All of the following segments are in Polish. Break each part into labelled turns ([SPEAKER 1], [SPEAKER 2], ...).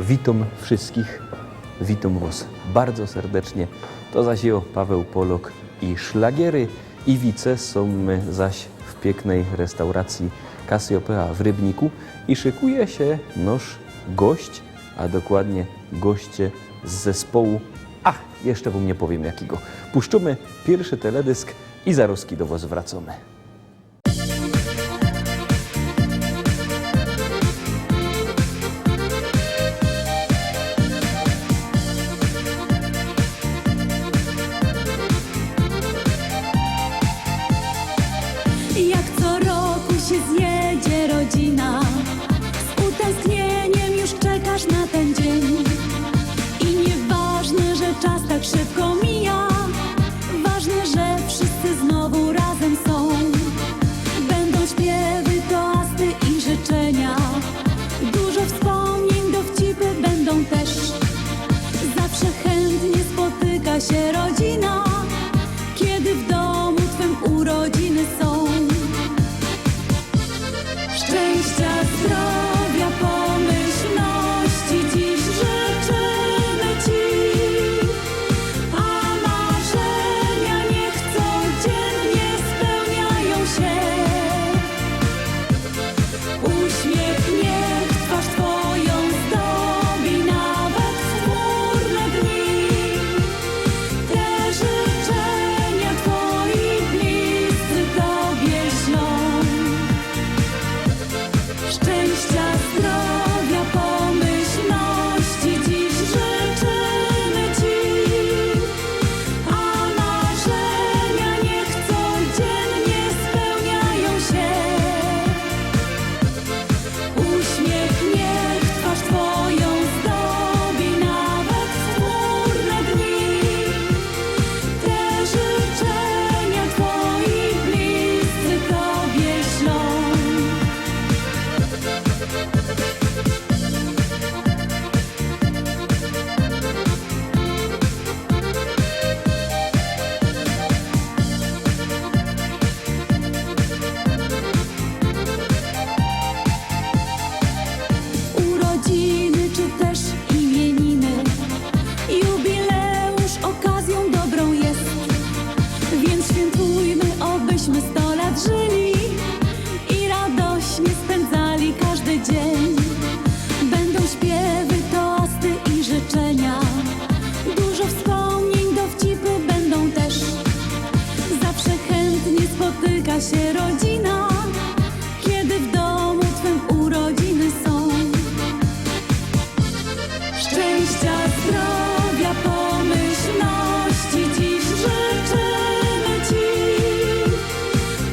[SPEAKER 1] witam wszystkich, witam Was bardzo serdecznie. To zaś Paweł Polok i szlagiery i wice są my zaś w pięknej restauracji Cassiopeia w Rybniku i szykuje się nasz gość, a dokładnie goście z zespołu, jeszcze wam nie powiem jakiego. Puszczymy pierwszy teledysk i zaroski do Was wracamy.
[SPEAKER 2] Jak co roku się zjedzie rodzina, z utęsknieniem już czekasz na ten dzień. I nieważne, że czas tak szybko mija, ważne, że wszyscy znowu razem są. Będą śpiewy, toasty i życzenia, dużo wspomnień, dowcipy będą też. Zawsze chętnie spotyka się rodzina, kiedy w domu twym urodziny są. Szczęścia, zdrowia, pomyślności dziś życzymy Ci, a marzenia niech codziennie spełniają się. Uśmiech niech twarz Twoją zdobi nawet w chmurne dni. Te życzenia Twoi bliscy Tobie ślą. Szczęścia, zdrowia, pomyślności dziś życzymy Ci, a marzenia niech codziennie spełniają się. Uśmiech niech twarz Twoją zdobi nawet w chmurne dni. Te życzenia Twoi bliscy Tobie ślą. Urodziny czy też imieniny, jubileusz okazją dobrą jest, więc świętujmy, obyśmy 100 lat żyli i radośnie spędzali każdy dzień. Będą śpiewy, toasty i życzenia, dużo wspomnień, dowcipy będą też. Zawsze chętnie spotyka się rodzina, kiedy w domu twym urodziny są. Szczęścia, zdrowia, pomyślności dziś życzymy Ci,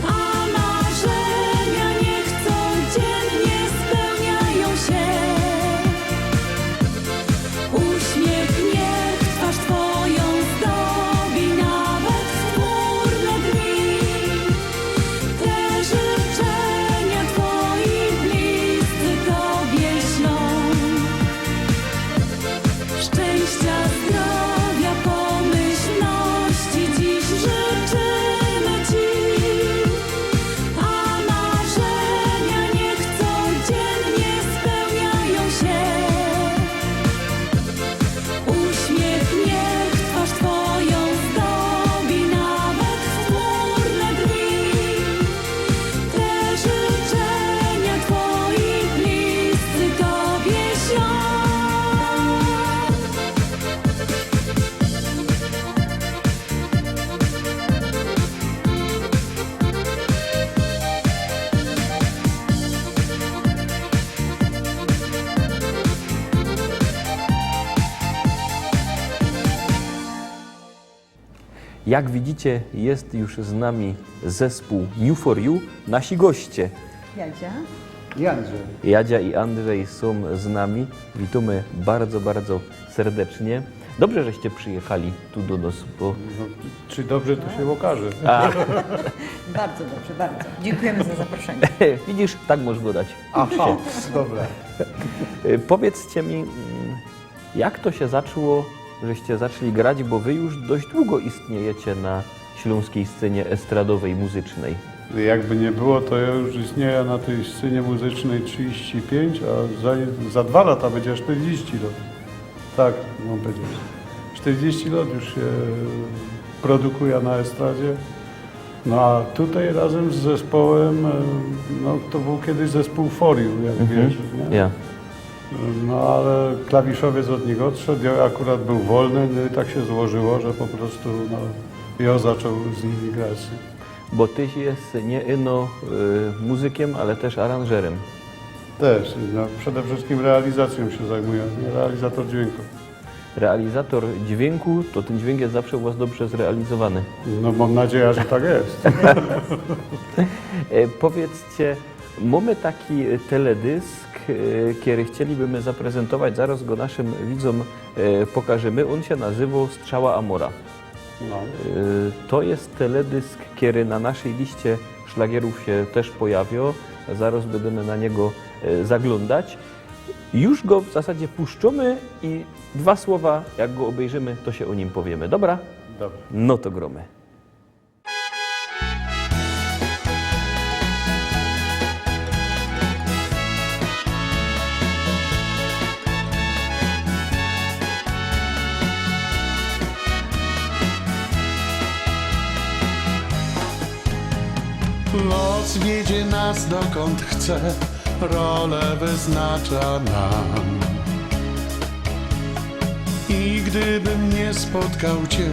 [SPEAKER 2] a marzenia niech codziennie spełniają się. Uśmiech niech twarz Twoją zdobi nawet w chmurne dni. Te życzenia Twoi bliscy Tobie ślą. Szczęścia, zdrowia, pomyślności dziś życzymy Ci, a marzenia niech codziennie spełniają się. Uśmiech niech twarz Twoją zdobi nawet w chmurne dni. Te życzenia Twoi bliscy Tobie ślą.
[SPEAKER 1] Jak widzicie, jest już z nami zespół New For You, nasi goście.
[SPEAKER 3] Jadzia.
[SPEAKER 4] I Andrzej.
[SPEAKER 1] Jadzia i Andrzej są z nami. Witamy bardzo, bardzo serdecznie. Dobrze, żeście przyjechali tu do nas, bo
[SPEAKER 4] No, czy dobrze to się okaże?
[SPEAKER 3] Bardzo dobrze, bardzo. Dziękujemy za zaproszenie.
[SPEAKER 1] widzisz, tak możesz go dać.
[SPEAKER 4] Aha, dobra.
[SPEAKER 1] Powiedzcie mi, jak to się zaczęło, żeście zaczęli grać, bo wy już dość długo istniejecie na śląskiej scenie estradowej, muzycznej.
[SPEAKER 4] Jakby nie było, to ja już istnieję na tej scenie muzycznej 35, a za 2 lata będzie 40 lat. Tak, mam powiedzieć. 40 lat już się produkuje na estradzie. No a tutaj razem z zespołem, no to był kiedyś zespół Foriu, jak wiesz, nie?
[SPEAKER 1] Ja.
[SPEAKER 4] No ale klawiszowiec od nich odszedł, ja akurat był wolny, no i tak się złożyło, że po prostu no, ja zaczął z nimi grać.
[SPEAKER 1] Bo tyś jest nie ino muzykiem, ale też aranżerem.
[SPEAKER 4] Też, no, przede wszystkim realizacją się zajmuję, nie realizator dźwięku.
[SPEAKER 1] Realizator dźwięku, to ten dźwięk jest zawsze u Was dobrze zrealizowany.
[SPEAKER 4] No mam nadzieję, że tak jest.
[SPEAKER 1] Powiedzcie, mamy taki teledysk, który chcielibyśmy zaprezentować, zaraz go naszym widzom pokażemy. On się nazywa Strzała Amora.
[SPEAKER 4] No.
[SPEAKER 1] To jest teledysk, który na naszej liście szlagierów się też pojawia. Zaraz będziemy na niego zaglądać. Już go w zasadzie puszczamy i 2 słowa, jak go obejrzymy, to się o nim powiemy. Dobra?
[SPEAKER 4] Dobra.
[SPEAKER 1] No to gromy.
[SPEAKER 5] Los wiedzie nas dokąd chce, rolę wyznacza nam. I gdybym nie spotkał Cię,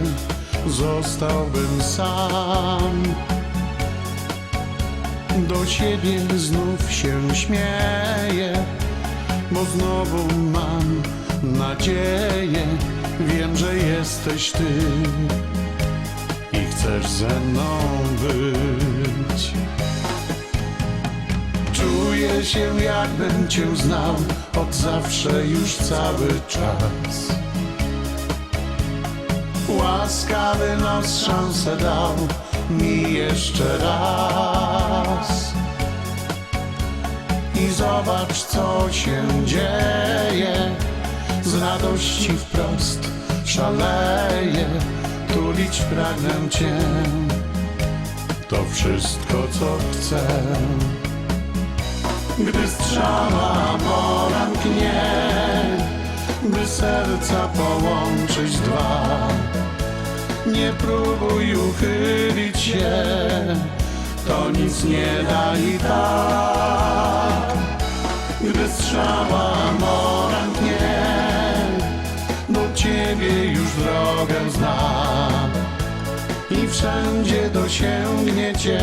[SPEAKER 5] zostałbym sam. Do siebie znów się śmieję, bo znowu mam nadzieję. Wiem, że jesteś Ty i chcesz ze mną być. Czuję się, jakbym Cię znał od zawsze, już cały czas. Łaskawy los szansę dał mi jeszcze raz. I zobacz, co się dzieje. Z radości wprost szaleję, tulić pragnę Cię. To wszystko, co chcę. Gdy strzała mora mknie, by serca połączyć 2. Nie próbuj uchylić się, to nic nie da i tak. Gdy strzała mora mknie, do Ciebie już drogę znam i wszędzie dosięgnie Cię,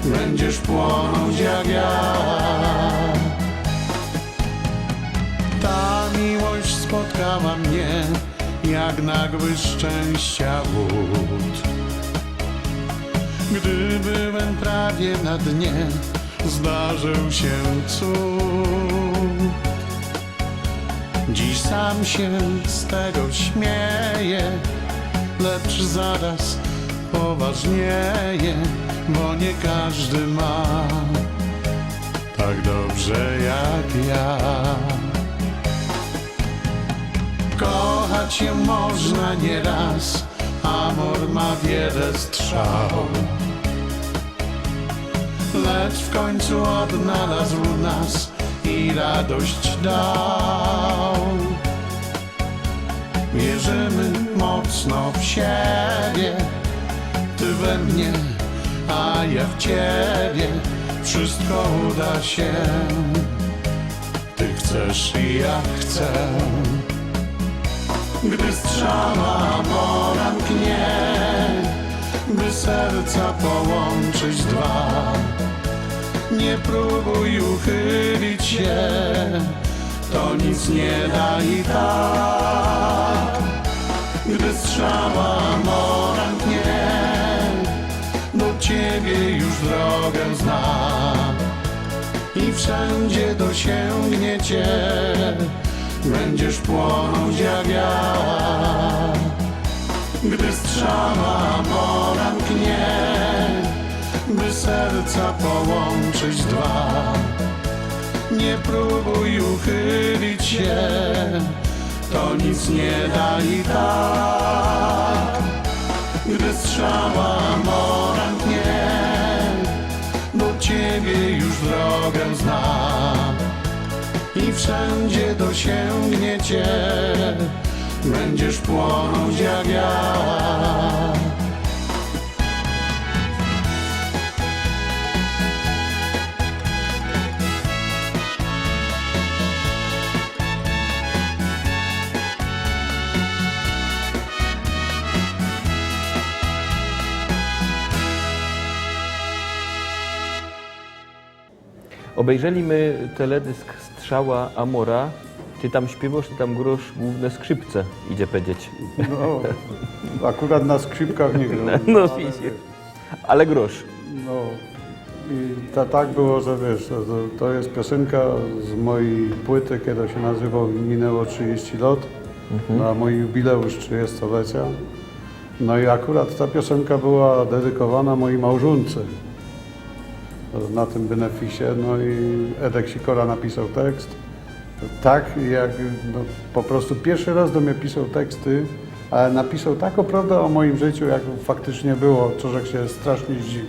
[SPEAKER 5] będziesz płonąć jak ja. Ta miłość spotkała mnie jak nagły szczęścia łód. Gdy byłem prawie na dnie, zdarzył się cud. Dziś sam się z tego śmieję, lecz zaraz poważnieje, bo nie każdy ma tak dobrze jak ja. Kochać się można nieraz, amor ma wiele strzał, lecz w końcu odnalazł nas i radość dał. Wierzymy mocno w siebie, Ty we mnie, a ja w Ciebie. Wszystko uda się, Ty chcesz i ja chcę. Gdy strzała mora mknie, by serca połączyć 2. Nie próbuj uchylić się, to nic nie da i tak. Gdy strzała mora mknie, do Ciebie już drogę zna i wszędzie dosięgnie Cię, będziesz płonąć jak ja. Gdy strzała mora mknie, by serca połączyć 2. Nie próbuj uchylić się, to nic nie da i tak. Gdy strzała mora mknie, wszędzie dosięgnie cię, będziesz płonąć jak ja.
[SPEAKER 1] Obejrzeliśmy teledysk Strzała Amora. Ty tam śpiewasz, ty tam grosz główne skrzypce, idzie powiedzieć.
[SPEAKER 4] No, akurat na skrzypkach nie gram.
[SPEAKER 1] No
[SPEAKER 4] ale
[SPEAKER 1] widzisz.
[SPEAKER 4] wiesz,
[SPEAKER 1] Ale grosz.
[SPEAKER 4] no i tak było, że wiesz, to jest piosenka z mojej płyty, kiedy się nazywał Minęło 30 lat, na mój jubileusz 30-lecia. No i akurat ta piosenka była dedykowana mojej małżonce na tym beneficie. No i Edek Sikora napisał tekst. Tak jak no, po prostu pierwszy raz do mnie pisał teksty, ale napisał taką prawdę o moim życiu, jak faktycznie było, człowiek się strasznie zdziwił.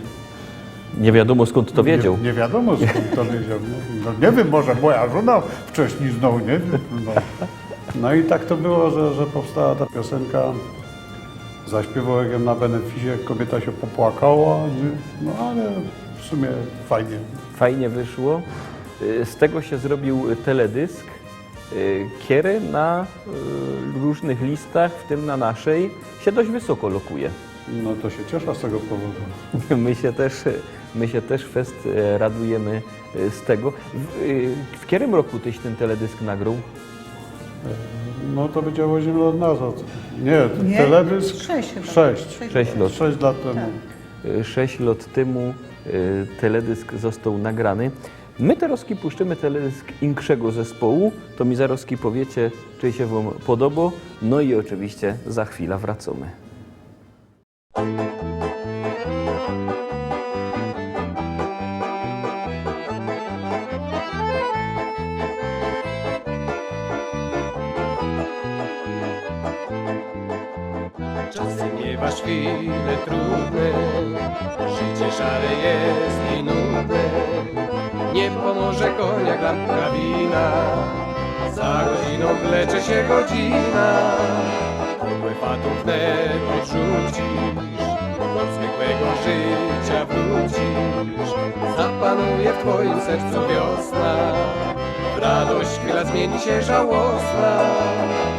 [SPEAKER 1] Nie wiadomo skąd to wiedział.
[SPEAKER 4] Nie wiadomo skąd to wiedział. No, nie wiem, może moja żona wcześniej znowu, nie wiem. No i tak to było, że powstała ta piosenka. Zaśpiewałem ją na beneficie, kobieta się popłakała, nie? No ale w sumie fajnie.
[SPEAKER 1] Fajnie wyszło. Z tego się zrobił teledysk, kiery na różnych listach, w tym na naszej, się dość wysoko lokuje.
[SPEAKER 4] No to się cieszę z tego powodu.
[SPEAKER 1] My się też fest radujemy z tego. W którym roku tyś ten teledysk nagrał?
[SPEAKER 4] No to będzie 8 lat nazad. Nie,
[SPEAKER 3] Nie?
[SPEAKER 4] teledysk
[SPEAKER 3] 6 chyba.
[SPEAKER 4] 6.
[SPEAKER 1] 6 lat.
[SPEAKER 4] 6 lat temu.
[SPEAKER 1] 6 lat temu teledysk został nagrany. My teraz puszczymy teledysk inkszego zespołu, to mi zaraz powiecie, czy się wam podoba, no i oczywiście za chwilę wracamy.
[SPEAKER 6] Czasem miewasz chwile trudne, życie szare jest i nudne. Nie pomoże koniak, lampka wina, za godziną wlecze się godzina. Podłe fatum wnet odrzucisz, do zwykłego życia wrócisz. Zapanuje w twoim sercu wiosna, w radość chwila zmieni się żałosna.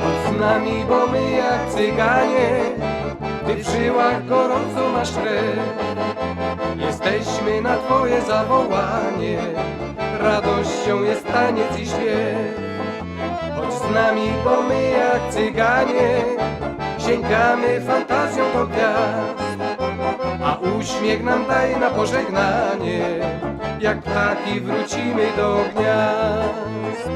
[SPEAKER 6] Chodź z nami, bo my jak cyganie, ty w żyłach gorąco masz krew. Jesteśmy na twoje zawołanie, radością jest taniec i śpiew. Chodź z nami, bo my jak cyganie, sięgamy fantazją do gwiazd. A uśmiech nam daj na pożegnanie, jak ptaki wrócimy do gniazd.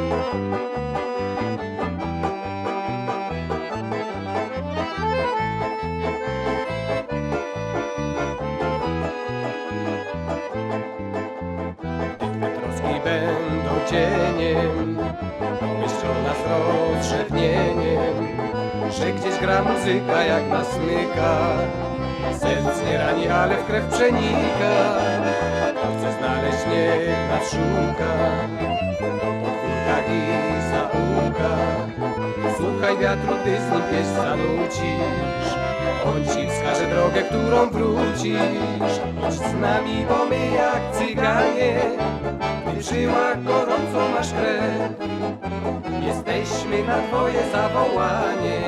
[SPEAKER 6] Troski będą cieniem, myślą nas rozrzewnieniem, że gdzieś gra muzyka jak nas smyka. Serc nie rani, ale w krew przenika. Kto chce znaleźć, niech nas szuka, do podwórka i zaułka. Słuchaj wiatru, ty z nim pieśń zanucisz, on ci wskaże drogę, którą wrócisz. Chodź z nami, bo my jak cyganie, ty w żyłach gorąco masz krew. Jesteśmy na twoje zawołanie,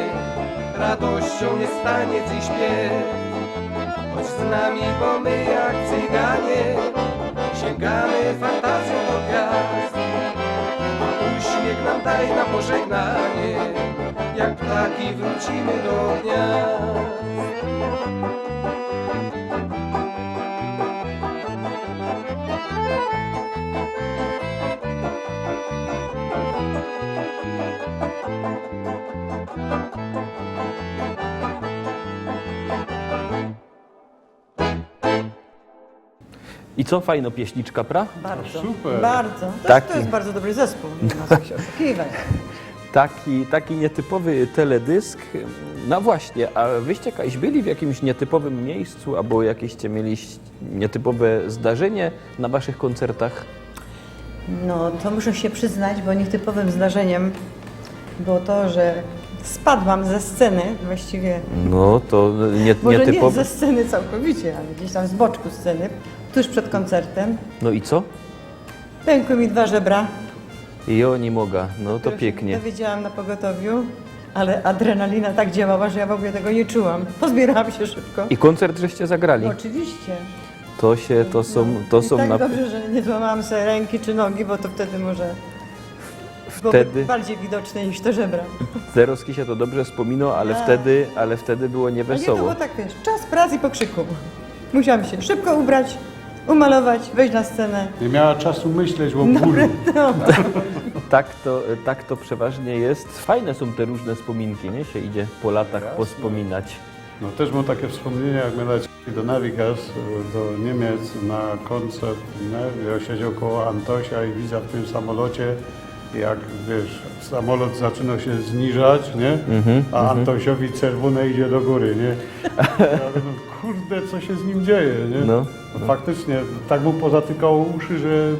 [SPEAKER 6] radością jest taniec i śpiew. Chodź z nami, bo my jak cyganie, sięgamy fantazją do gwiazd. A uśmiech nam daj na pożegnanie, jak ptaki wrócimy do gniazd.
[SPEAKER 1] I co, fajno pieśniczka, pra?
[SPEAKER 3] Bardzo.
[SPEAKER 4] Super.
[SPEAKER 3] Bardzo.
[SPEAKER 1] Taki.
[SPEAKER 3] To jest bardzo dobry zespół, nie ma co się oszukiwać.
[SPEAKER 1] Taki nietypowy teledysk. No właśnie, a wyście kiedyś byli w jakimś nietypowym miejscu, albo jakieście mieli nietypowe zdarzenie na waszych koncertach?
[SPEAKER 3] No, to muszę się przyznać, bo nietypowym zdarzeniem było to, że spadłam ze sceny właściwie.
[SPEAKER 1] No to
[SPEAKER 3] Może nie
[SPEAKER 1] nietypowe.
[SPEAKER 3] ze sceny całkowicie, ale gdzieś tam z boczku sceny, tuż przed koncertem.
[SPEAKER 1] No i co?
[SPEAKER 3] Pękły mi 2 żebra.
[SPEAKER 1] I oni mogą, no to
[SPEAKER 3] które się
[SPEAKER 1] pięknie.
[SPEAKER 3] dowiedziałam na pogotowiu, ale adrenalina tak działała, że ja w ogóle tego nie czułam. Pozbierałam się szybko.
[SPEAKER 1] I koncert żeście zagrali.
[SPEAKER 3] Oczywiście.
[SPEAKER 1] To
[SPEAKER 3] I
[SPEAKER 1] są
[SPEAKER 3] tak
[SPEAKER 1] na...
[SPEAKER 3] dobrze, że nie złamałam sobie ręki czy nogi, bo to wtedy może
[SPEAKER 1] Wtedy
[SPEAKER 3] byłoby bardziej widoczne niż te żebra.
[SPEAKER 1] Zeroski się to dobrze wspominał, ale wtedy było
[SPEAKER 3] A nie, to
[SPEAKER 1] niewesoło.
[SPEAKER 3] było tak, wiesz, czas pracy i pokrzyku. Musiałam się szybko ubrać, umalować, wejść na scenę.
[SPEAKER 4] Nie miała czasu myśleć o bólu.
[SPEAKER 1] Tak to przeważnie jest. Fajne są te różne wspominki, nie? Się idzie po latach pospominać.
[SPEAKER 4] No też mam takie wspomnienia, jak my lecieli do Navigas, do Niemiec na koncert, nie? Ja siedział koło Antosia i widzę w tym samolocie, jak wiesz, samolot zaczyna się zniżać, nie? A Antosiowi czerwone idzie do góry, nie? Ja mówię, kurde, co się z nim dzieje, nie?
[SPEAKER 1] No.
[SPEAKER 4] Faktycznie, tak mu pozatykało uszy, że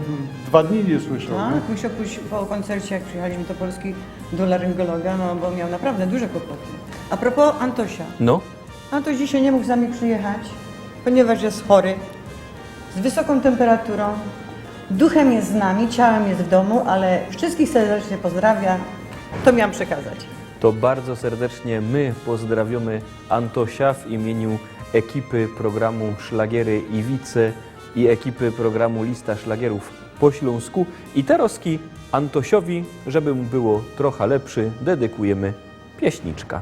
[SPEAKER 4] 2 dni nie słyszał, nie?
[SPEAKER 3] Tak, musiał pójść po koncercie, jak przyjechaliśmy do Polski, do laryngologa, no bo miał naprawdę duże kłopoty. A propos Antosia.
[SPEAKER 1] No,
[SPEAKER 3] Antoś dzisiaj nie mógł z nami przyjechać, ponieważ jest chory, z wysoką temperaturą. Duchem jest z nami, ciałem jest w domu, ale wszystkich serdecznie pozdrawia. To miałam przekazać.
[SPEAKER 1] to bardzo serdecznie my pozdrawiamy Antosia w imieniu ekipy programu Szlagiery i Wice i ekipy programu Lista Szlagierów po Śląsku. I teroski Antosiowi, żeby mu było trochę lepszy, dedykujemy pieśniczka.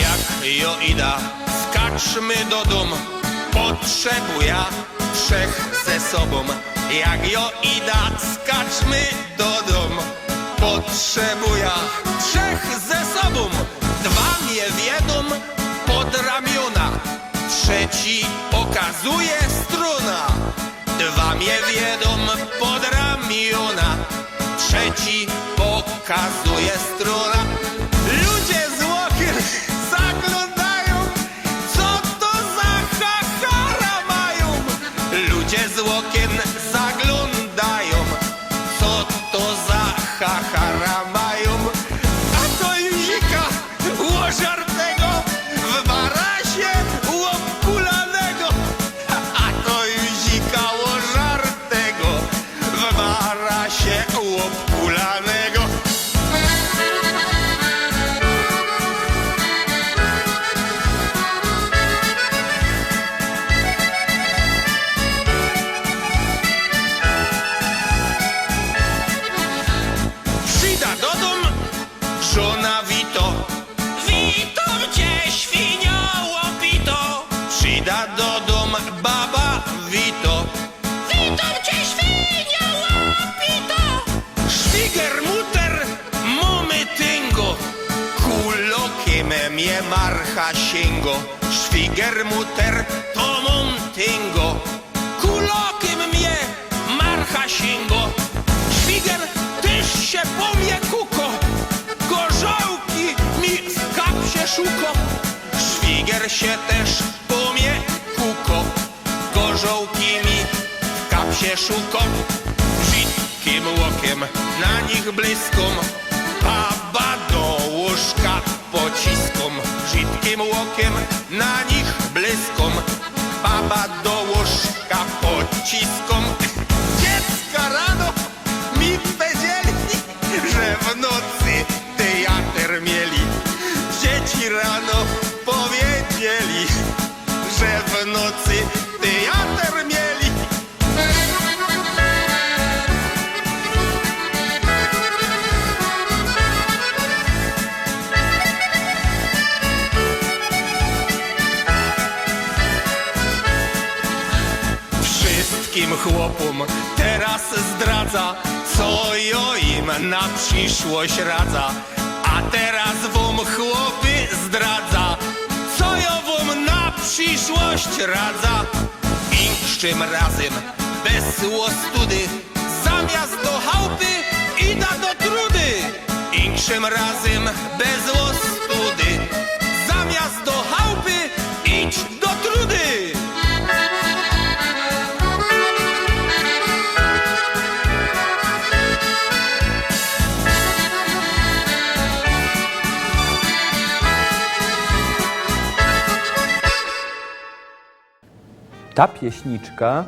[SPEAKER 7] Jak Joida, skaczmy do dum, potrzebuję 3 ze sobą. Jak Joida, skaczmy do dum, potrzebuję 3 ze sobą. 2 mnie wiedzą pod ramiona, 3 pokazuje struna. 2 mnie wiedzą pod ramiona, 3 pokazuje struna. Ludzie z okien zaglądają, co to za chachara mają. Ludzie z okien zaglądają, co to za chachara mają. A to Józika łożartego w barasie łopkulanego. A to Józika łożartego w barasie łopkulanego. Przyda do dom żona Wito. Witam cię, świnio łopito. Przyda do dom baba Wito. Witam cię, świnio łopito. Szwiger muter mamy tyngo. Kulokiem mnie marcha sięgo. Szwiger muter to mam tyngo. Kulokiem mnie marcha sięgo. Szwiger też się po mnie kuko, gorzałki mi w kapsie szuko. Szwigier się też po mnie kuko, gorzałki mi w kapsie szuko. Brzydkim łokiem na nich bliską, baba do łóżka pociską. Brzydkim łokiem na nich bliską, baba do łóżka pociską. Dziecka rano mi powiedzieli, że w nocy teatr mieli. Dzieci rano powiedzieli, że w nocy teatr mieli. Wszystkim chłopom teraz zdradza, co jo im na przyszłość radza. A teraz wam chłopy zdradza, co jo wam na przyszłość radza. Inkszym razem bez łostudy, zamiast do chałupy ida do trudy. Inkszym razem bez łostudy, zamiast do chałupy idź do trudy.
[SPEAKER 1] Ta pieśniczka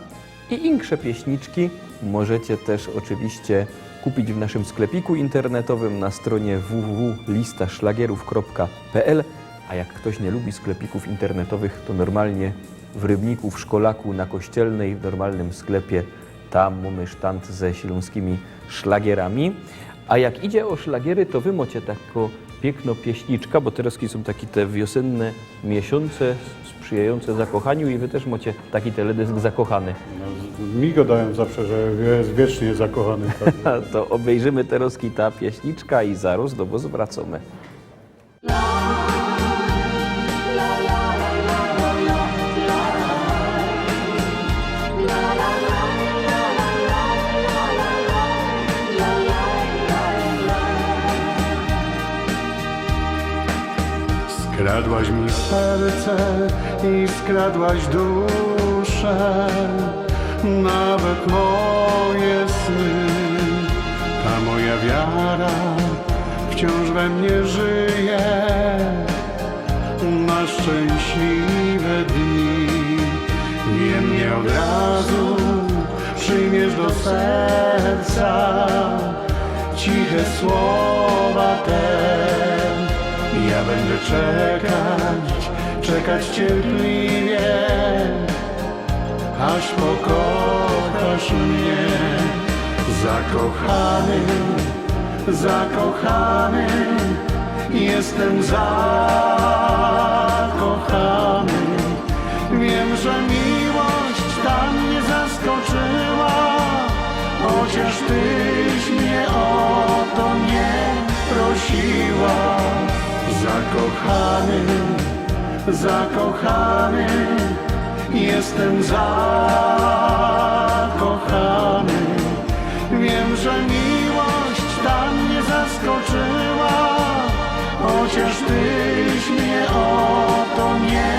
[SPEAKER 1] i inne pieśniczki możecie też oczywiście kupić w naszym sklepiku internetowym na stronie www.listaszlagierów.pl. A jak ktoś nie lubi sklepików internetowych, to normalnie w Rybniku, w Szkolaku, na Kościelnej, w normalnym sklepie, tam mamy sztant ze śląskimi szlagierami. A jak idzie o szlagiery, to wy macie taką piękną pieśniczka, bo teraz są takie te wiosenne miesiące sprzyjające zakochaniu i wy też macie taki teledysk zakochany.
[SPEAKER 4] No, mi go dają zawsze, że jest wiecznie zakochany. Tak?
[SPEAKER 1] To obejrzymy teraz ta pieśniczka i zaraz do was wracamy.
[SPEAKER 5] Skradłaś mi serce i skradłaś duszę, nawet moje sny. Ta moja wiara wciąż we mnie żyje, na szczęśliwe dni. Niemniej od razu przyjmiesz do serca ciche słowa te. Ja będę czekać cierpliwie, aż pokochasz mnie. Zakochany, jestem zakochany. Wiem, że miłość ta mnie zaskoczyła, chociaż tyś mnie o to nie prosiła. Zakochany, jestem zakochany. Wiem, że miłość ta mnie zaskoczyła, chociaż tyś mnie o to nie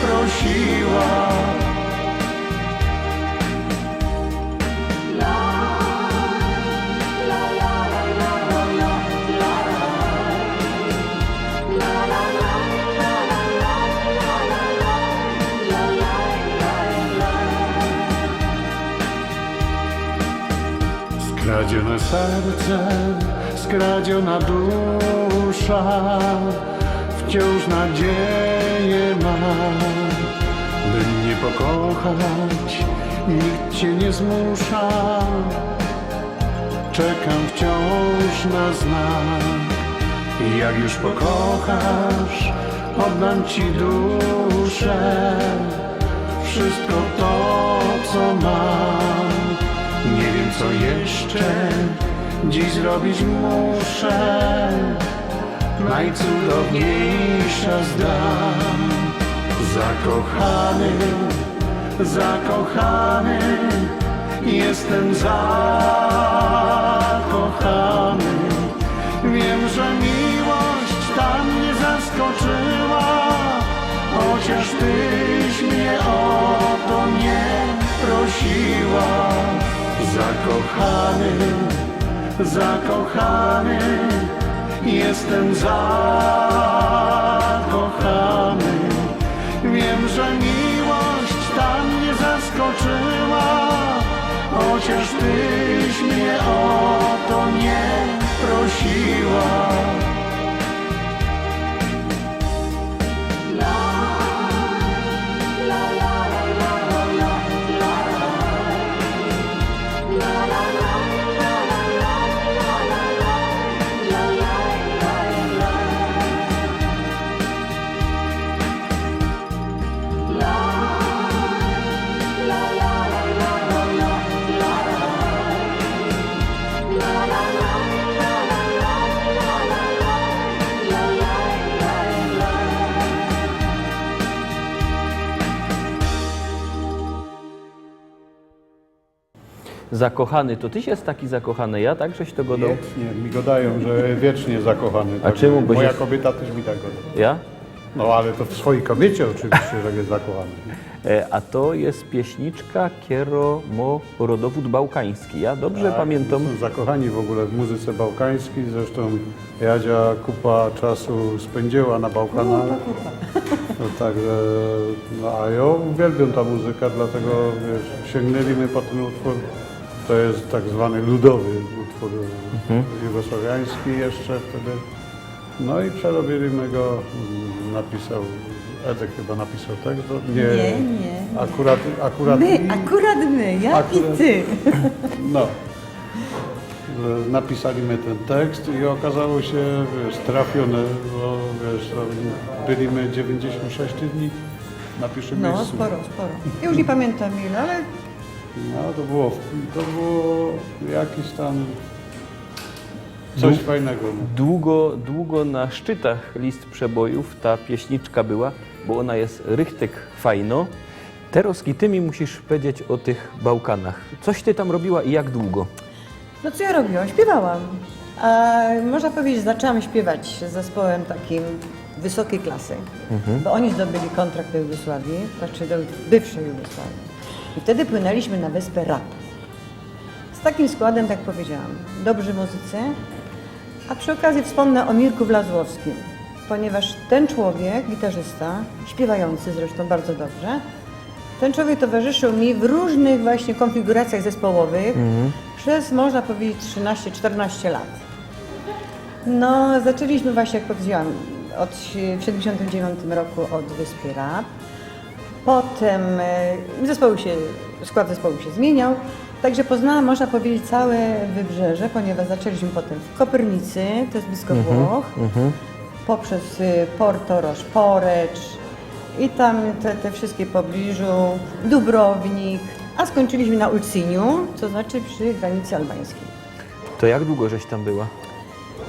[SPEAKER 5] prosiła. Skradzione serce, skradziona dusza, wciąż nadzieję mam, by mnie pokochać, nikt cię nie zmusza. Czekam wciąż na znak, jak już pokochasz, oddam ci duszę, wszystko to, co mam. Nie wiem, co jeszcze dziś zrobić muszę, najcudowniejsza zdam. Zakochany, jestem zakochany. Wiem, że miłość ta mnie zaskoczyła, chociaż tyś mnie o to nie prosiła. Zakochany, jestem zakochany. Wiem, że miłość ta mnie zaskoczyła, chociaż tyś mnie o to nie prosiła.
[SPEAKER 1] zakochany. To tyś jest taki zakochany, ja tak, żeś to godał?
[SPEAKER 4] Wiecznie mi godają, że wiecznie zakochany.
[SPEAKER 1] A
[SPEAKER 4] Także
[SPEAKER 1] czemu? Bo
[SPEAKER 4] moja
[SPEAKER 1] się-
[SPEAKER 4] kobieta też mi tak goda.
[SPEAKER 1] Ja?
[SPEAKER 4] No ale to w swojej kobiecie oczywiście, że jest zakochany.
[SPEAKER 1] A to jest pieśniczka Kieromo rodowód bałkański. Ja dobrze
[SPEAKER 4] Tak,
[SPEAKER 1] pamiętam.
[SPEAKER 4] Są zakochani w ogóle w muzyce bałkańskiej. Zresztą Jadzia kupa czasu spędziła na Bałkanach. No, także, no, a ja uwielbiam ta muzyka, dlatego wiesz, sięgnęliśmy po ten utwór. To jest tak zwany ludowy utwór jugosłowiański jeszcze wtedy. No i przerobiliśmy go, napisał, Edek chyba napisał tekst.
[SPEAKER 3] Nie.
[SPEAKER 4] Akurat
[SPEAKER 3] My, ja
[SPEAKER 4] Akurat-
[SPEAKER 3] i ty.
[SPEAKER 4] no. Że napisaliśmy ten tekst i okazało się, wiesz, trafione, bo wiesz, byliśmy 96 dni na pierwszym
[SPEAKER 3] No,
[SPEAKER 4] miejscu.
[SPEAKER 3] sporo. Ja już nie pamiętam ile, ale
[SPEAKER 4] No, to było jakiś tam coś fajnego. No.
[SPEAKER 1] Długo na szczytach list przebojów ta pieśniczka była, bo ona jest rychtek fajno. Teroski, ty mi musisz powiedzieć o tych Bałkanach. Coś ty tam robiła i jak długo?
[SPEAKER 3] no co ja robiłam? Śpiewałam. A można powiedzieć, zaczęłam śpiewać z zespołem takim wysokiej klasy, bo oni zdobyli kontrakt do Jugosławii, znaczy do bywszej Jugosławii. I wtedy płynęliśmy na wyspę Rap. Z takim składem, tak powiedziałam, dobrzy muzycy, a przy okazji wspomnę o Mirku Wlazłowskim, ponieważ ten człowiek, gitarzysta, śpiewający zresztą bardzo dobrze, ten człowiek towarzyszył mi w różnych właśnie konfiguracjach zespołowych przez, można powiedzieć, 13-14 lat. No, zaczęliśmy właśnie, jak powiedziałam, w 1979 roku od wyspy Rap. Potem skład zespołu się zmieniał, także poznałam, można powiedzieć, całe Wybrzeże, ponieważ zaczęliśmy potem w Kopernicy, to jest blisko Włoch, poprzez Porto Rożporecz i tam te wszystkie w pobliżu, Dubrownik, a skończyliśmy na Ulciniu, to znaczy przy granicy albańskiej.
[SPEAKER 1] To jak długo żeś tam była?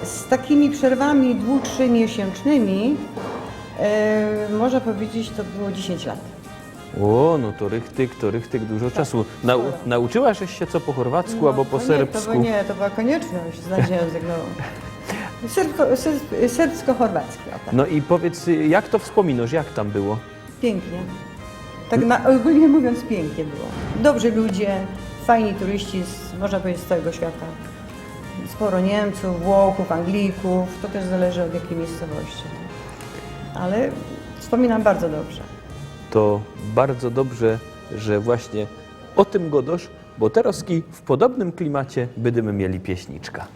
[SPEAKER 3] Z takimi przerwami 2-3 miesięcznymi, można powiedzieć, to było 10 lat.
[SPEAKER 1] O, no to rychtyk, dużo czasu. Nauczyłaś się co po chorwacku albo po
[SPEAKER 3] to
[SPEAKER 1] serbsku?
[SPEAKER 3] to była konieczność, znać język. No. Serbsko-chorwacki. o tak.
[SPEAKER 1] No i powiedz, jak to wspominasz, jak tam było?
[SPEAKER 3] Pięknie. Tak ogólnie mówiąc, pięknie było. Dobrzy ludzie, fajni turyści, można powiedzieć, z całego świata. Sporo Niemców, Włochów, Anglików, to też zależy od jakiej miejscowości. Ale wspominam bardzo dobrze.
[SPEAKER 1] To bardzo dobrze, że właśnie o tym godosz, bo teroski w podobnym klimacie będziemy mieli pieśniczka.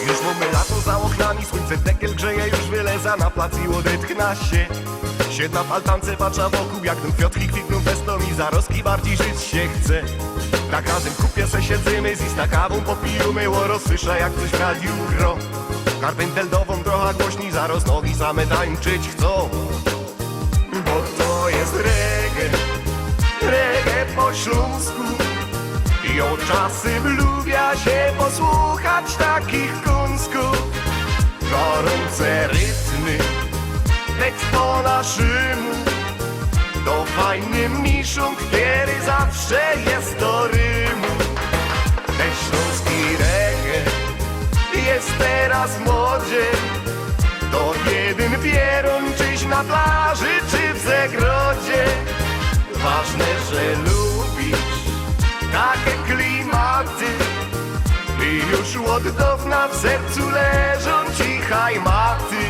[SPEAKER 8] Już mamy lato za oknami, słońce tekiel grzeje, już wyleza na plac i odetchna się. Siedna w altance patrza wokół, jak ten kwiatki kwitną festą i zaroski bardziej żyć się chce. Na każdym kupie se siedzimy, z ista kawą popijemy, rozsłysza jak coś w radiu gro. Karpenteldową trochę głośniej, zaraz nogi same tańczyć chcą. Bo to jest reggae po śląsku. I o czasem lubia się posłuchać takich kąsków. Gorące rytmy, tekst po naszemu, to fajny miszą, który zawsze jest do rymu. Ten śląski reggae jest teraz w modzie, to jeden pierun czyś na plaży czy w zagrodzie. Ważne, że lubisz takie klimaty i już od dawna w sercu leżą cichaj maty.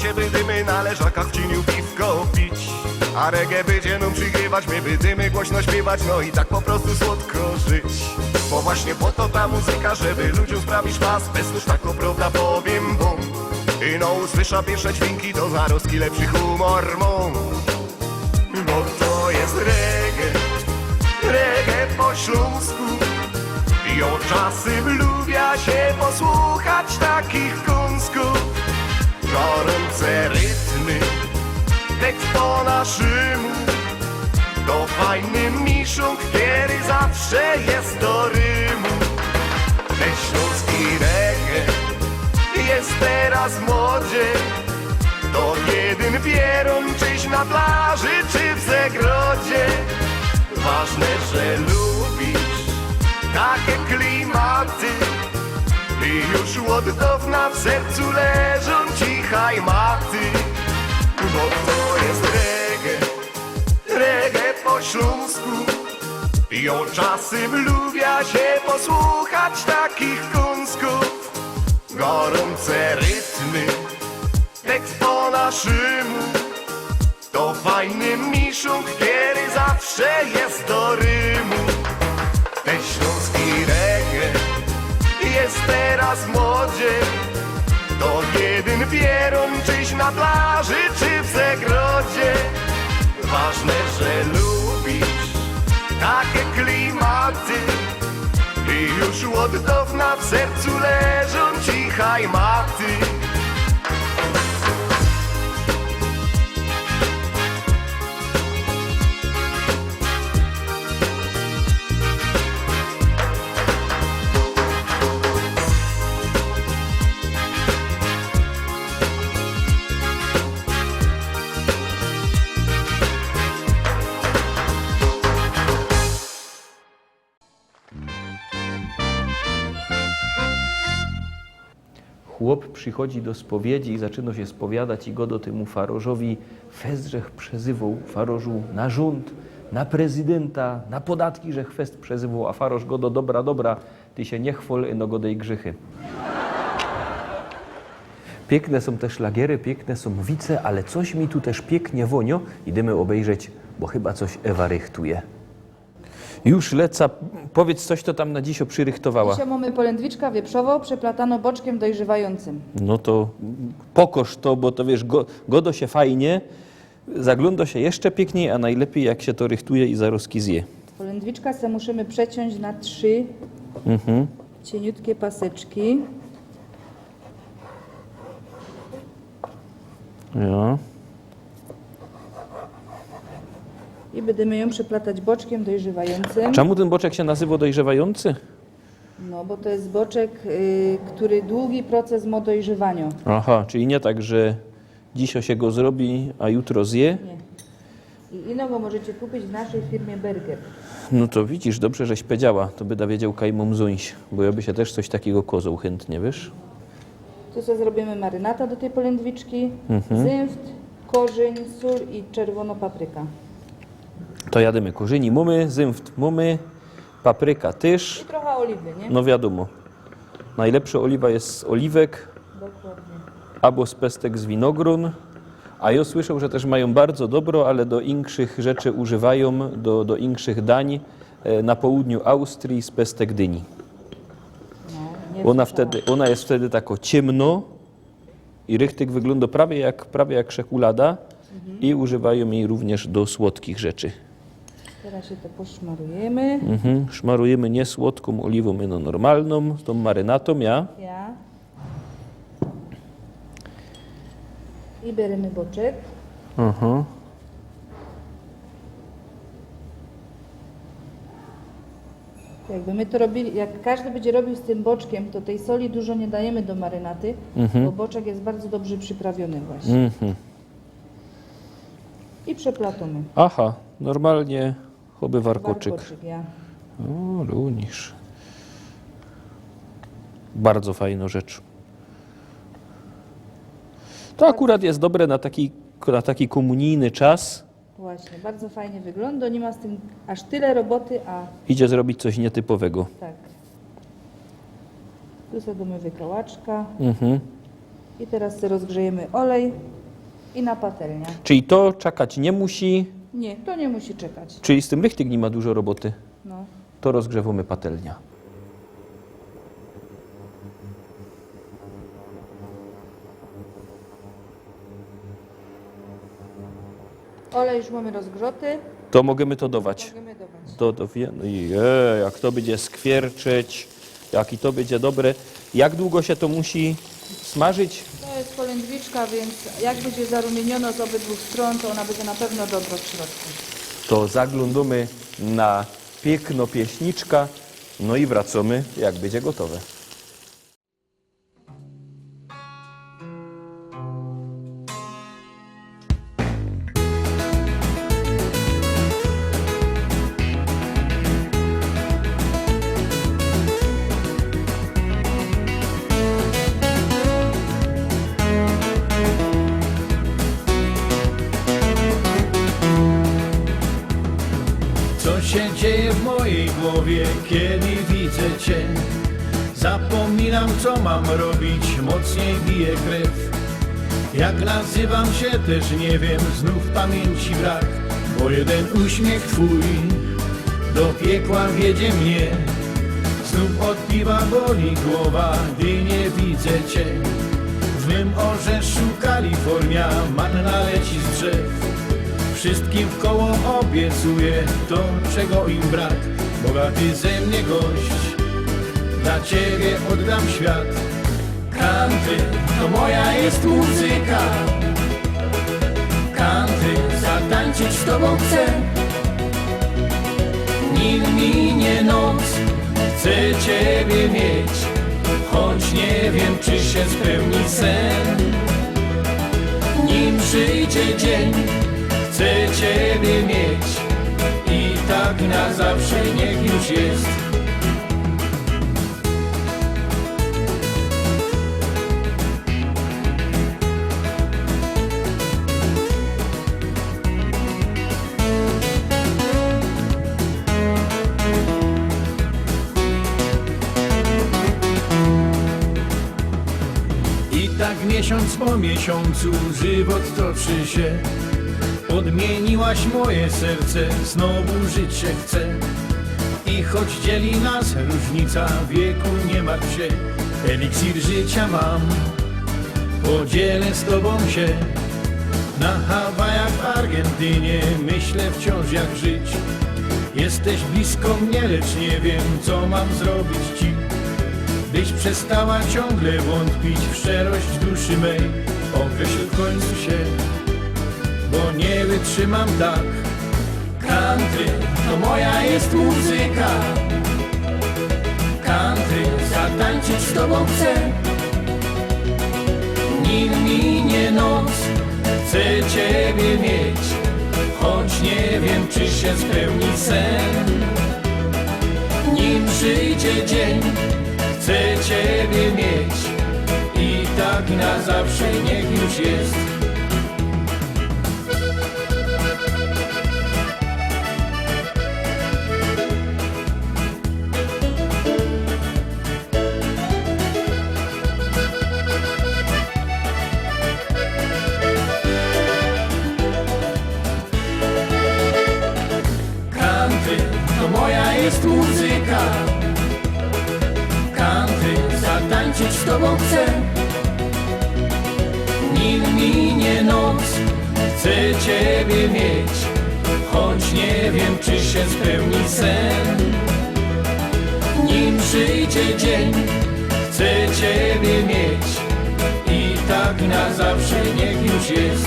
[SPEAKER 8] życie, by dymy na leżakach w cieniu piwko pić. A reggae będzie nam przygrywać, my będziemy głośno śpiewać, no i tak po prostu słodko żyć. Bo właśnie po to ta muzyka, żeby ludziom sprawić pas, bez tuż tak prawda powiem bum. I no usłysza pierwsze dźwięki, to zaroski lepszy humor mą. Bo to jest reggae, reggae po śląsku. I od czasem lubia się posłuchać takich kąsków. Gorące rytmy, tekst po naszemu. To fajny miszunk, który zawsze jest do rymu. Ten śląski reggae jest teraz w modzie. To jeden pierun, czyś na plaży, czy w zagrodzie. Ważne, że lubisz takie klimaty. I już od dawna w sercu leżą cichaj maty. Bo to jest reggae, reggae po śląsku. I od czasem lubia się posłuchać takich kąsków. Gorące rytmy, tekst po naszemu. To fajny miszunk, który zawsze jest do rymu. Ten śląski reggae jest teraz w modzie. To jeden pierun, czyś na plaży, czy w zagrodzie. Ważne, że lubisz takie klimaty. I już od dawna w sercu leżą cichaj maty.
[SPEAKER 1] Chłop przychodzi do spowiedzi i zaczyna się spowiadać i go do temu farożowi festżech przezywał, farożu na rząd, na prezydenta, na podatki, że fest przezywał, a faroż go do dobra, ty się nie chwol, no godej grzechy. Piękne są te szlagiery, piękne są wice, ale coś mi tu też pięknie wonio. Idziemy obejrzeć, bo chyba coś Ewa rychtuje. Już leca, powiedz coś, to tam na dziś przyrychtowała.
[SPEAKER 9] Dzisiaj mamy polędwiczka wieprzową przeplatano boczkiem dojrzewającym.
[SPEAKER 1] No to pokoż to, bo to wiesz, godo się fajnie, zagląda się jeszcze piękniej, a najlepiej jak się to rychtuje i zaroski zje.
[SPEAKER 9] Polędwiczka se musimy przeciąć na 3 cieniutkie paseczki.
[SPEAKER 1] Ja.
[SPEAKER 9] I będziemy ją przeplatać boczkiem dojrzewającym.
[SPEAKER 1] Czemu ten boczek się nazywa dojrzewający?
[SPEAKER 9] No bo to jest boczek, który długi proces ma dojrzewania.
[SPEAKER 1] Aha, czyli nie tak, że dzisiaj się go zrobi, a jutro zje?
[SPEAKER 9] Nie. I innego możecie kupić w naszej firmie Berger.
[SPEAKER 1] No to widzisz, dobrze, żeś powiedziała, to by da wiedział kajmom zuńś, bo ja by się też coś takiego kozą chętnie, wiesz?
[SPEAKER 9] Tu sobie zrobimy marynata do tej polędwiczki, zynft, korzeń, sól i czerwono papryka.
[SPEAKER 1] To jademy korzeni mamy, zynft mamy, papryka też.
[SPEAKER 9] I trochę oliwy, nie?
[SPEAKER 1] No wiadomo, najlepsza oliwa jest z oliwek,
[SPEAKER 9] Dokładnie.
[SPEAKER 1] albo z pestek z winogron, a ja słyszę, że też mają bardzo dobro, ale do inkszych rzeczy używają, do inkszych dań na południu Austrii z pestek dyni.
[SPEAKER 9] No, nie
[SPEAKER 1] Ona jest wtedy tako ciemno i rychtyk wygląda prawie jak szekulada i używają jej również do słodkich rzeczy.
[SPEAKER 9] Teraz się to poszmarujemy.
[SPEAKER 1] Szmarujemy nie słodką oliwą, no normalną, z tą marynatą, ja.
[SPEAKER 9] I bierzemy boczek.
[SPEAKER 1] Aha.
[SPEAKER 9] Jakby my to robili, jak każdy będzie robił z tym boczkiem, to tej soli dużo nie dajemy do marynaty, bo boczek jest bardzo dobrze przyprawiony właśnie. I przeplatamy.
[SPEAKER 1] Aha, normalnie choby warkoczyk.
[SPEAKER 9] Ja.
[SPEAKER 1] O, runisz. Bardzo fajna rzecz. To akurat jest dobre na taki komunijny czas.
[SPEAKER 9] Właśnie, bardzo fajnie wygląda, nie ma z tym aż tyle roboty, a
[SPEAKER 1] Idzie zrobić coś nietypowego.
[SPEAKER 9] tak. Tu sobie damy wykałaczka. I teraz sobie rozgrzejemy olej i na patelnia.
[SPEAKER 1] Czyli to czekać nie musi,
[SPEAKER 9] Nie, to nie musi czekać.
[SPEAKER 1] czyli z tym richtig nie ma dużo roboty.
[SPEAKER 9] No.
[SPEAKER 1] To rozgrzewamy patelnia.
[SPEAKER 9] Olej już mamy rozgrzoty.
[SPEAKER 1] To możemy to dawać.
[SPEAKER 9] Możemy dawać.
[SPEAKER 1] No jak to będzie skwierczyć, jaki to będzie dobre. Jak długo się to musi smażyć?
[SPEAKER 9] To jest polędwiczka, więc jak będzie zarumieniona z obydwu stron, to ona będzie na pewno dobra w środku.
[SPEAKER 1] To zaglądamy na piękno pieśniczka, no i wracamy, jak będzie gotowe.
[SPEAKER 10] Co się dzieje w mojej głowie, kiedy widzę Cię? Zapominam, co mam robić, mocniej bije krew. Jak nazywam się, też nie wiem, znów pamięci brak, bo jeden uśmiech Twój do piekła wiedzie mnie. Znów od piwa boli głowa, gdy nie widzę Cię. W mym orzeszu Kalifornia, manna leci z drzew. Wszystkim wkoło obiecuję to, czego im brak. Bogaty ze mnie gość, dla Ciebie oddam świat. Country to moja jest muzyka. Country zatańczyć z Tobą chcę. Nim minie noc, chcę Ciebie mieć, choć nie wiem, czy się spełni sen. Nim przyjdzie dzień, chcę Ciebie mieć i tak na zawsze niech już jest. I tak miesiąc po miesiącu żywot toczy się. Odmieniłaś moje serce, znowu żyć się chcę. I choć dzieli nas różnica wieku, nie martw się. Eliksir życia mam, podzielę z Tobą się. Na Hawajach, w Argentynie myślę wciąż jak żyć. Jesteś blisko mnie, lecz nie wiem, co mam zrobić Ci, byś przestała ciągle wątpić w szczerość duszy mej. Określ w końcu się, bo nie wytrzymam tak. Country to moja jest muzyka. Country zatańczyć z Tobą chcę. Nim minie noc, chcę Ciebie mieć, choć nie wiem, czy się spełni sen. Nim przyjdzie dzień, chcę Ciebie mieć i tak na zawsze niech już jest. Country to moja jest muzyka. Country zatańczyć z Tobą chcę. Nim minie noc, chcę Ciebie mieć, choć nie wiem, czy się spełni sen. Nim przyjdzie dzień, chcę Ciebie mieć i tak na zawsze niech już jest.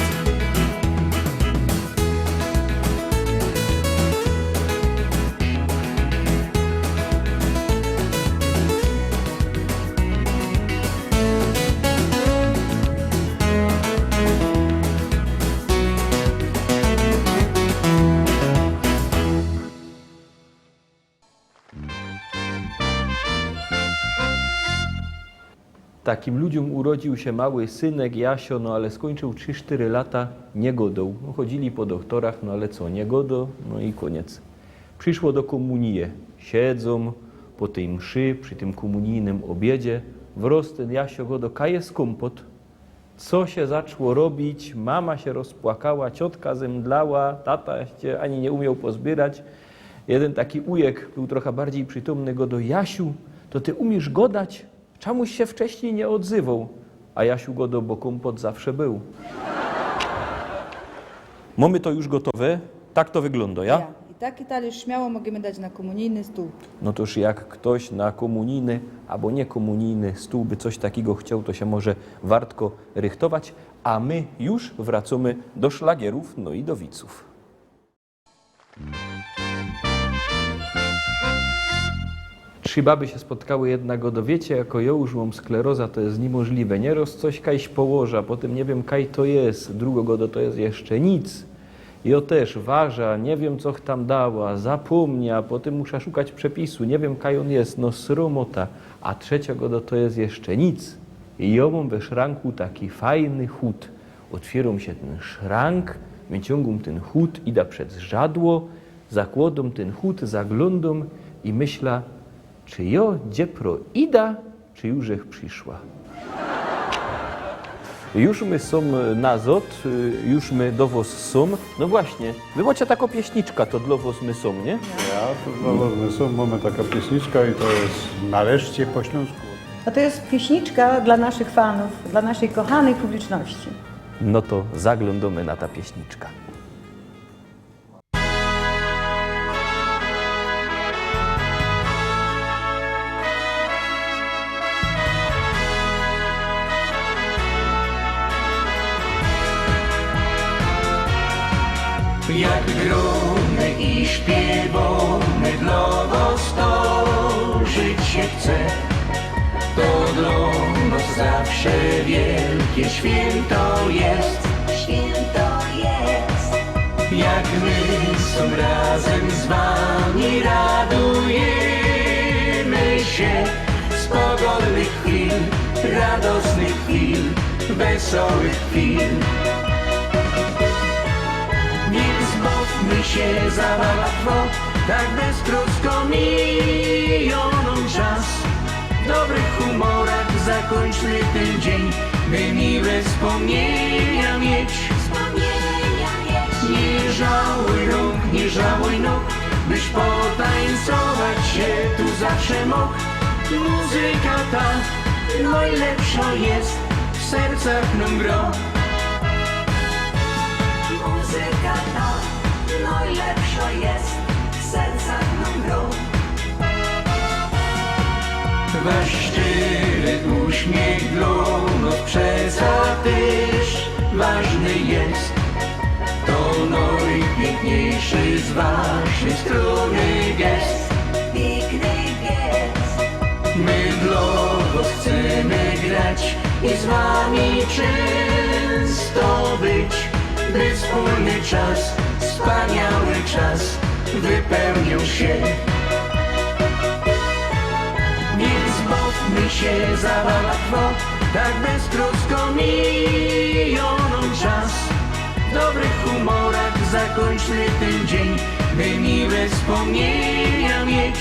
[SPEAKER 1] Takim ludziom urodził się mały synek Jasio, no ale skończył 3-4 lata niegodą. No, chodzili po doktorach, no ale co, niegodo, no i koniec. Przyszło do komunii. Siedzą po tej mszy, przy tym komunijnym obiedzie. Wrost ten Jasio go do kaje skompot. Co się zaczęło robić? Mama się rozpłakała, ciotka zemdlała, tata się ani nie umiał pozbierać. Jeden taki ujek był trochę bardziej przytomny, go do Jasiu, to ty umiesz godać? Czemuś się wcześniej nie odzywał? A Jasiu go do, bo kompot zawsze był. Mamy to już gotowe? Tak to wygląda, ja?
[SPEAKER 9] I taki talerz śmiało możemy dać na komunijny stół.
[SPEAKER 1] No toż jak ktoś na komunijny albo niekomunijny stół by coś takiego chciał, to się może wartko rychtować, a my już wracamy do szlagierów, no i do widzów. Trzy baby się spotkały jednego, dowiecie, jako ja już mam skleroza, to jest niemożliwe. Nieraz coś kajś położa, potem nie wiem kaj to jest, drugiego to jest jeszcze nic. Ja też waża, nie wiem co tam dała, zapomnia, potem muszę szukać przepisu, nie wiem kaj on jest, no sromota, a trzeciego to jest jeszcze nic. I ja mam we szranku taki fajny chód. Otwieram się ten szrank, wyciągam ten chód, idę przed żadło, zakładam ten chód, zaglądam i myślę, czy ja dziepro ida, czy już przyszła. Już my są na zot, już my do was są. No właśnie, wy macie taką pieśniczka, to dla was my są, nie?
[SPEAKER 4] Ja to znalazłem, są, mamy taka pieśniczka i to jest nareszcie po śląsku.
[SPEAKER 3] A to jest pieśniczka dla naszych fanów, dla naszej kochanej publiczności.
[SPEAKER 1] No to zaglądamy na ta pieśniczka.
[SPEAKER 10] Jak gromy i śpiewamy dla was to żyć się chce, to dla nas zawsze wielkie święto jest. Święto jest. Jak my są razem z wami radujemy się z pogodnych chwil, radosnych chwil, wesołych chwil. Więc bawmy się zabawko, tak beztrosko miją nam czas. W dobrych humorach zakończmy ten dzień, by miłe wspomnienia mieć. Nie żałuj rąk, nie żałuj nóg, byś potańcować się tu zawsze mógł. Muzyka ta najlepsza jest, w sercach nam gro.
[SPEAKER 2] Muzyka ta najlepsza jest, w sercach nam gro.
[SPEAKER 10] Wasz szczery uśmiech dla nas przeca też ważny jest. To najpiękniejszy z waszej strony gest.
[SPEAKER 2] Piękny gest.
[SPEAKER 10] My dla was chcemy grać i z wami często być, by wspólny czas, wspaniały czas wypełnił się. Więc bawmy się zabawko, tak beztrosko miją nam czas. W dobrych humorach zakończmy ten dzień, by miłe wspomnienia mieć.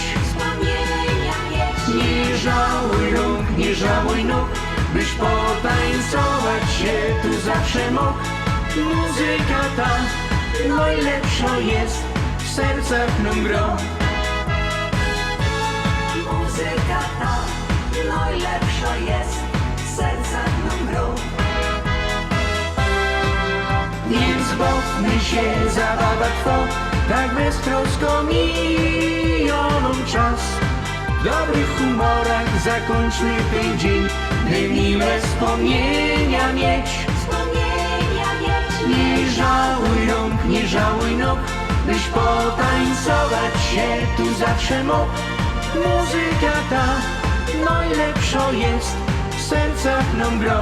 [SPEAKER 10] Nie żałuj rąk, nie żałuj nóg, byś potańcować się tu zawsze mógł. Muzyka ta najlepsza jest, w sercach nam gro.
[SPEAKER 2] Muzyka ta najlepsza jest, w sercach nam gro.
[SPEAKER 10] Więc bawmy się zabawa trwa, tak beztrosko miją nam czas. W dobrych humorach zakończmy ten dzień, by miłe wspomnienia mieć. Nie żałuj rąk, nie żałuj nóg, byś potańcować się tu zawsze mógł. Muzyka ta najlepsza jest, w sercach nam gro.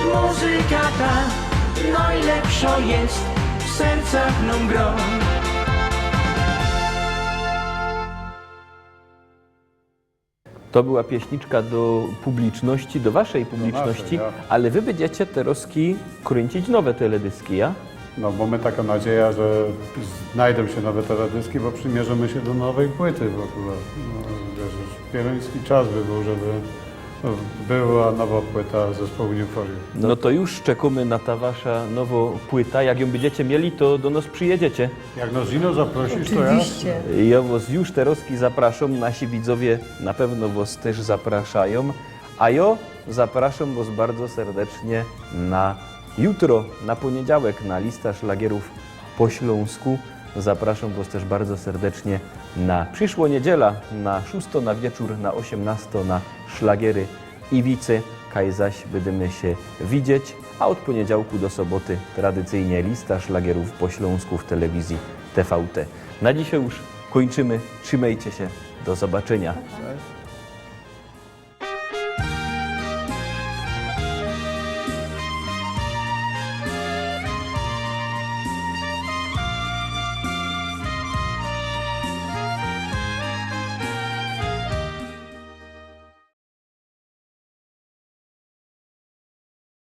[SPEAKER 10] Muzyka ta najlepsza jest, w sercach nam gro.
[SPEAKER 1] To była pieśniczka do publiczności, do waszej publiczności,
[SPEAKER 4] ja.
[SPEAKER 1] ale wy będziecie teraz kręcić nowe teledyski, ja?
[SPEAKER 4] No bo my taka nadzieja, że znajdą się nowe teledyski, bo przymierzymy się do nowej płyty w ogóle. No, wiesz, już pieroński czas by był, żeby Była nowa płyta zespołu Euphoria.
[SPEAKER 1] No to już czekamy na ta wasza nowa płyta. Jak ją będziecie mieli, to do nas przyjedziecie.
[SPEAKER 4] Jak nas ino zaprosisz, to ja...
[SPEAKER 3] Oczywiście.
[SPEAKER 1] Ja was już teraz zapraszam, nasi widzowie na pewno was też zapraszają, a ja zapraszam was bardzo serdecznie na jutro, na poniedziałek, na lista szlagierów po śląsku. Zapraszam was też bardzo serdecznie na przyszłą niedziela, na 6 na wieczór, na 18 na szlagiery Iwice, kaj zaś będziemy się widzieć, a od poniedziałku do soboty tradycyjnie lista szlagierów po śląsku w telewizji TVT. Na dzisiaj już kończymy, trzymajcie się, do zobaczenia.
[SPEAKER 4] Cześć.